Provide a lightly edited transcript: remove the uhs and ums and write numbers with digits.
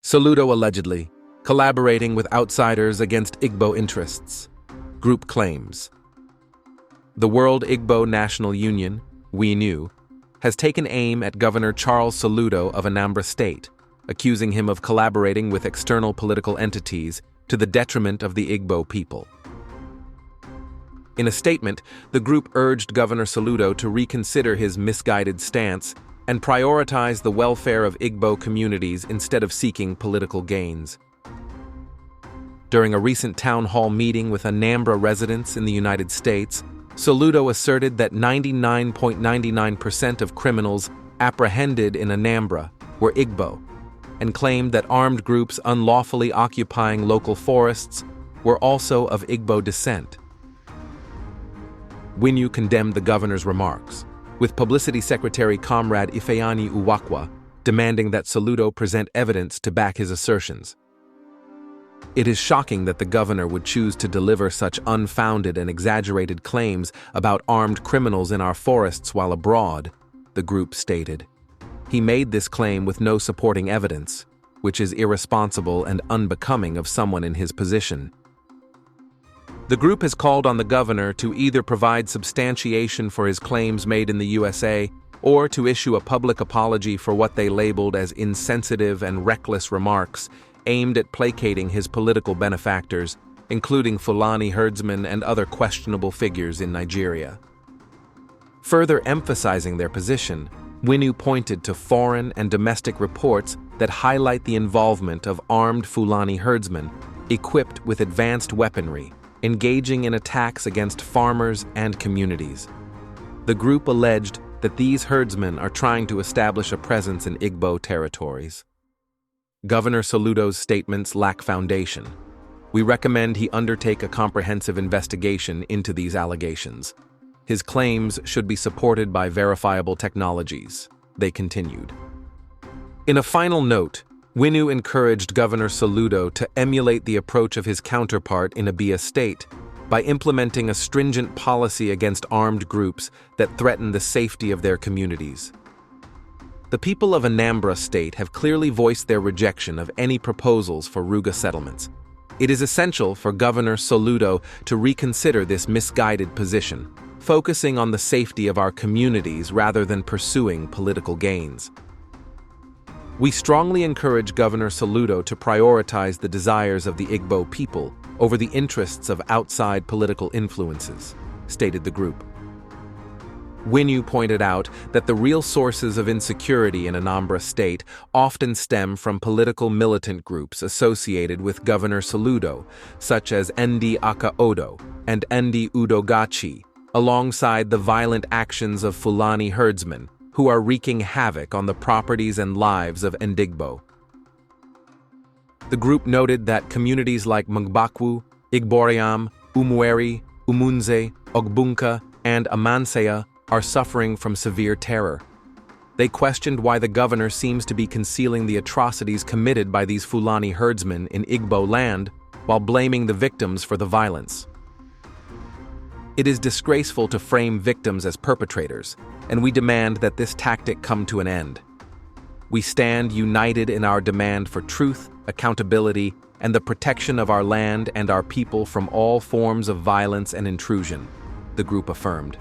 Soludo allegedly collaborating with outsiders against Igbo interests. Group claims. The World Igbo National Union, WINU, has taken aim at Governor Charles Soludo of Anambra State, accusing him of collaborating with external political entities to the detriment of the Igbo people. In a statement, the group urged Governor Soludo to reconsider his misguided stance and prioritize the welfare of Igbo communities instead of seeking political gains. During a recent town hall meeting with Anambra residents in the United States, Soludo asserted that 99.99% of criminals apprehended in Anambra were Igbo, and claimed that armed groups unlawfully occupying local forests were also of Igbo descent. WINU condemned the governor's remarks, with Publicity Secretary Comrade Ifeanyi Uwakwa demanding that Soludo present evidence to back his assertions. It is shocking that the governor would choose to deliver such unfounded and exaggerated claims about armed criminals in our forests while abroad, the group stated. He made this claim with no supporting evidence, which is irresponsible and unbecoming of someone in his position. The group has called on the governor to either provide substantiation for his claims made in the USA or to issue a public apology for what they labeled as insensitive and reckless remarks aimed at placating his political benefactors, including Fulani herdsmen and other questionable figures in Nigeria. Further emphasizing their position, WINU pointed to foreign and domestic reports that highlight the involvement of armed Fulani herdsmen equipped with advanced weaponry, engaging in attacks against farmers and communities. The group alleged that these herdsmen are trying to establish a presence in Igbo territories. Governor Soludo's statements lack foundation. We recommend he undertake a comprehensive investigation into these allegations. His claims should be supported by verifiable technologies, they continued. In a final note, WINU encouraged Governor Soludo to emulate the approach of his counterpart in Abia State by implementing a stringent policy against armed groups that threaten the safety of their communities. The people of Anambra State have clearly voiced their rejection of any proposals for Ruga settlements. It is essential for Governor Soludo to reconsider this misguided position, focusing on the safety of our communities rather than pursuing political gains. We strongly encourage Governor Soludo to prioritize the desires of the Igbo people over the interests of outside political influences, stated the group. WINU pointed out that the real sources of insecurity in Anambra State often stem from political militant groups associated with Governor Soludo, such as Ndi Aka Odo and Ndi Udogachi, alongside the violent actions of Fulani herdsmen, who are wreaking havoc on the properties and lives of Ndigbo. The group noted that communities like Mgbakwu, Igboriam, Umueri, Umunze, Ogbunka, and Amansea are suffering from severe terror. They questioned why the governor seems to be concealing the atrocities committed by these Fulani herdsmen in Igbo land while blaming the victims for the violence. It is disgraceful to frame victims as perpetrators, and we demand that this tactic come to an end. We stand united in our demand for truth, accountability, and the protection of our land and our people from all forms of violence and intrusion, the group affirmed.